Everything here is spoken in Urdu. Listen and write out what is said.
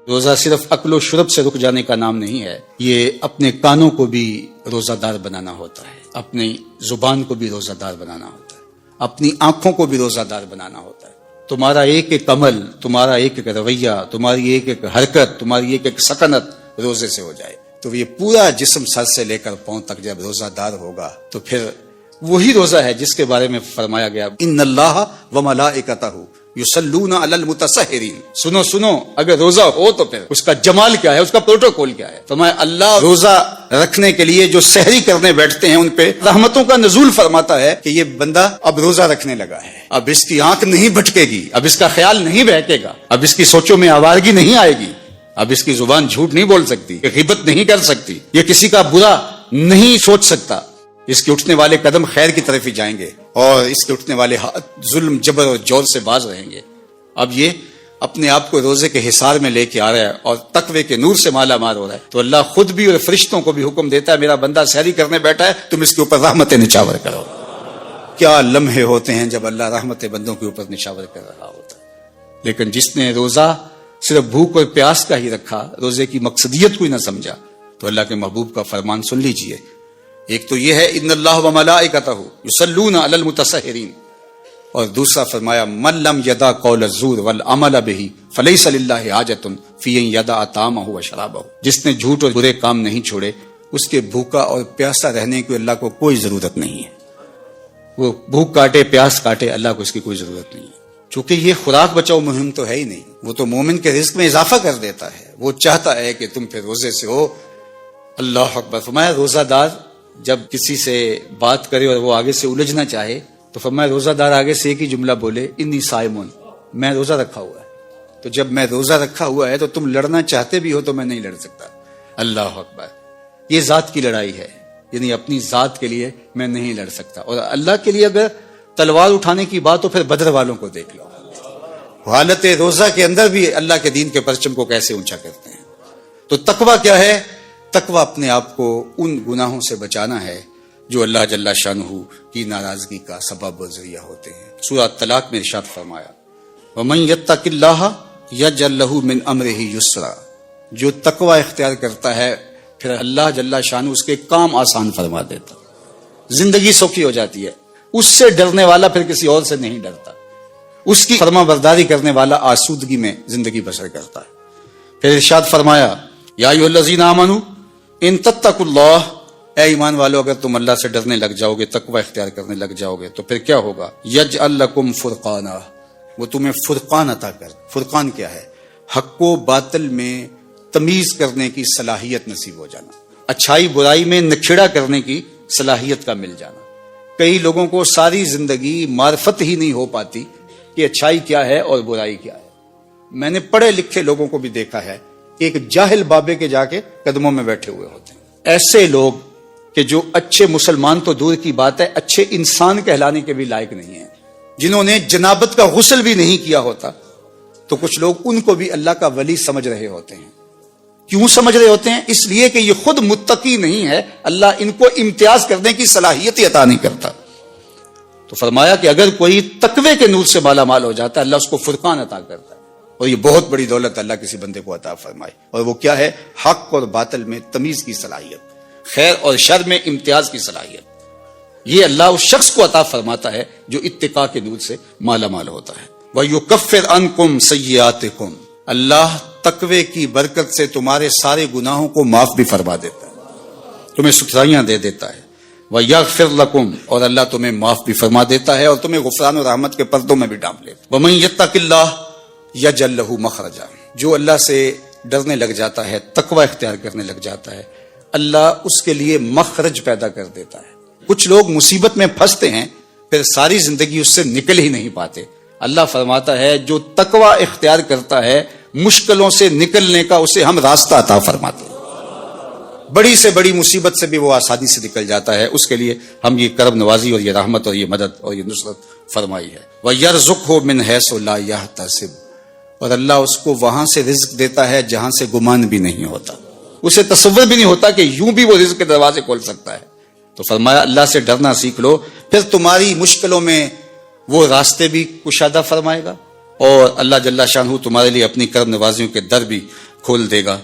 روزہ صرف اکل و شرب سے رک جانے کا نام نہیں ہے، یہ اپنے کانوں کو بھی روزہ دار بنانا ہوتا ہے، اپنی زبان کو بھی روزہ دار بنانا ہوتا ہے، اپنی آنکھوں کو بھی روزہ دار بنانا ہوتا ہے۔ تمہارا ایک ایک عمل، تمہارا ایک ایک رویہ، تمہاری ایک ایک حرکت، تمہاری ایک ایک سکنت روزے سے ہو جائے تو یہ پورا جسم سر سے لے کر پاؤں تک جب روزہ دار ہوگا تو پھر وہی روزہ ہے جس کے بارے میں فرمایا گیا ان اللہ وملائکتہ یصلون علی المتسحرین۔ سنو سنو، اگر روزہ ہو تو پھر اس کا جمال کیا ہے، اس کا پروٹوکول کیا ہے۔ فرمایا اللہ روزہ رکھنے کے لیے جو سحری کرنے بیٹھتے ہیں ان پہ رحمتوں کا نزول فرماتا ہے کہ یہ بندہ اب روزہ رکھنے لگا ہے، اب اس کی آنکھ نہیں بھٹکے گی، اب اس کا خیال نہیں بہکے گا، اب اس کی سوچوں میں آوارگی نہیں آئے گی، اب اس کی زبان جھوٹ نہیں بول سکتی، یہ غیبت نہیں کر سکتی، یہ کسی کا برا نہیں سوچ سکتا، اس کے اٹھنے والے قدم خیر کی طرف ہی جائیں گے اور اس کے اٹھنے والے ہاتھ ظلم جبر اور جور سے باز رہیں گے۔ اب یہ اپنے آپ کو روزے کے حصار میں لے کے آ رہا ہے اور تقوی کے نور سے مالا مال ہو رہا ہے تو اللہ خود بھی اور فرشتوں کو بھی حکم دیتا ہے میرا بندہ سحری کرنے بیٹھا ہے، تم اس کے اوپر رحمت نچاور کرو۔ کیا لمحے ہوتے ہیں جب اللہ رحمت بندوں کے اوپر نچاور کر رہا ہوتا ہے۔ لیکن جس نے روزہ صرف بھوک اور پیاس کا ہی رکھا، روزے کی مقصدیت کو ہی نہ سمجھا، تو اللہ کے محبوب کا فرمان سن لیجئے۔ ایک تو یہ ہے ان اللہ وملائکتہ یصلون علی المتسحرین، اور دوسرا فرمایا من لم یدع قول الزور والعمل به فلیس للہ حاجۃ فی ان یدع طعامہ وشرابہ۔ جس نے جھوٹ اور برے کام نہیں چھوڑے اس کے بھوکا اور پیاسا رہنے کی اللہ کو کوئی ضرورت نہیں ہے، وہ بھوک کاٹے پیاس کاٹے، اللہ کو اس کی کوئی ضرورت نہیں ہے، چونکہ یہ خوراک بچاؤ مہم تو ہے ہی نہیں، وہ تو مومن کے رزق میں اضافہ کر دیتا ہے، وہ چاہتا ہے کہ تم پھر روزے سے ہو۔ اللہ اکبر۔ فرمایا روزہ دار جب کسی سے بات کرے اور وہ آگے سے الجھنا چاہے تو فرمایا روزہ دار آگے سے ایک ہی جملہ بولے انی صائمون، میں روزہ رکھا ہوا ہے۔ تو جب میں روزہ رکھا ہوا ہے تو تم لڑنا چاہتے بھی ہو تو میں نہیں لڑ سکتا۔ اللہ اکبر۔ یہ ذات کی لڑائی ہے، یعنی اپنی ذات کے لیے میں نہیں لڑ سکتا، اور اللہ کے لیے اگر تلوار اٹھانے کی بات تو پھر بدر والوں کو دیکھ لو، حالت روزہ کے اندر بھی اللہ کے دین کے پرچم کو کیسے اونچا کرتے ہیں۔ تو تقویٰ کیا ہے؟ تقویٰ اپنے آپ کو ان گناہوں سے بچانا ہے جو اللہ جل شانہ کی ناراضگی کا سبب و ذریعہ ہوتے ہیں۔ سورہ طلاق میں ارشاد فرمایا وَمَن يَتَّقِ اللَّهَ يَجْعَل لَّهُ مِنْ أَمْرِهِ يُسْرًا، جو تقویٰ اختیار کرتا ہے پھر اللہ جل شانہ اس کے کام آسان فرما دیتا، زندگی سوکھی ہو جاتی ہے۔ اس سے ڈرنے والا پھر کسی اور سے نہیں ڈرتا، اس کی فرما برداری کرنے والا آسودگی میں زندگی بسر کرتا ہے۔ پھر ارشاد فرمایا یا ایھا الذین آمنوا ان تتقوا اللہ، اے ایمان والو اگر تم اللہ سے ڈرنے لگ جاؤ گے، تقوی اختیار کرنے لگ جاؤ گے تو پھر کیا ہوگا؟ یجعل لکم فرقانا، وہ تمہیں فرقان عطا کر۔ فرقان کیا ہے؟ حق و باطل میں تمیز کرنے کی صلاحیت نصیب ہو جانا، اچھائی برائی میں نکھیڑا کرنے کی صلاحیت کا مل جانا۔ کئی لوگوں کو ساری زندگی معرفت ہی نہیں ہو پاتی کہ اچھائی کیا ہے اور برائی کیا ہے۔ میں نے پڑھے لکھے لوگوں کو بھی دیکھا ہے کہ ایک جاہل بابے کے جا کے قدموں میں بیٹھے ہوئے ہوتے ہیں۔ ایسے لوگ کہ جو اچھے مسلمان تو دور کی بات ہے، اچھے انسان کہلانے کے بھی لائق نہیں ہیں، جنہوں نے جنابت کا غسل بھی نہیں کیا ہوتا، تو کچھ لوگ ان کو بھی اللہ کا ولی سمجھ رہے ہوتے ہیں۔ کیوں سمجھ رہے ہوتے ہیں؟ اس لیے کہ یہ خود متقی نہیں ہے، اللہ ان کو امتیاز کرنے کی صلاحیت ہی عطا نہیں کرتا۔ تو فرمایا کہ اگر کوئی تقوی کے نور سے مالا مال ہو جاتا ہے اللہ اس کو فرقان عطا کرتا ہے، اور یہ بہت بڑی دولت اللہ کسی بندے کو عطا فرمائے، اور وہ کیا ہے؟ حق اور باطل میں تمیز کی صلاحیت، خیر اور شر میں امتیاز کی صلاحیت۔ یہ اللہ اس شخص کو عطا فرماتا ہے جو اتقاء کے نور سے مالا مال ہوتا ہے۔ وَيُكَفِّرْ عَنْكُمْ سَيِّئَاتِكُمْ، اللہ تقوی کی برکت سے تمہارے سارے گناہوں کو معاف بھی فرما دیتا ہے، تمہیں ستھرائیاں دے دیتا ہے۔ وَيَغْفِرْ لَكُمْ، اور اللہ تمہیں معاف بھی فرما دیتا ہے اور تمہیں غفران و رحمت کے پردوں میں بھی ڈھانپ لیتا ہے۔ وَمَن يَتَّقِ اللَّهَ يَجْعَل لَّهُ مَخْرَجًا، جو اللہ سے ڈرنے لگ جاتا ہے، تقوی اختیار کرنے لگ جاتا ہے، اللہ اس کے لیے مخرج پیدا کر دیتا ہے۔ کچھ لوگ مصیبت میں پھنستے ہیں پھر ساری زندگی اس سے نکل ہی نہیں پاتے۔ اللہ فرماتا ہے جو تقوی اختیار کرتا ہے مشکلوں سے نکلنے کا اسے ہم راستہ عطا فرماتے ہیں، بڑی سے بڑی مصیبت سے بھی وہ آسانی سے نکل جاتا ہے۔ اس کے لیے ہم یہ کرم نوازی اور یہ رحمت اور یہ مدد اور یہ نصرت فرمائی ہے۔ وَيَرْزُقْهُ مِنْ حَيْثُ لَا يَحْتَسِبُ، اور اللہ اس کو وہاں سے رزق دیتا ہے جہاں سے گمان بھی نہیں ہوتا، اسے تصور بھی نہیں ہوتا کہ یوں بھی وہ رزق کے دروازے کھول سکتا ہے۔ تو فرمایا اللہ سے ڈرنا سیکھ لو، پھر تمہاری مشکلوں میں وہ راستے بھی کشادہ فرمائے گا اور اللہ جل شانہ تمہارے لیے اپنی کرم نوازیوں کے در بھی کھول دے گا.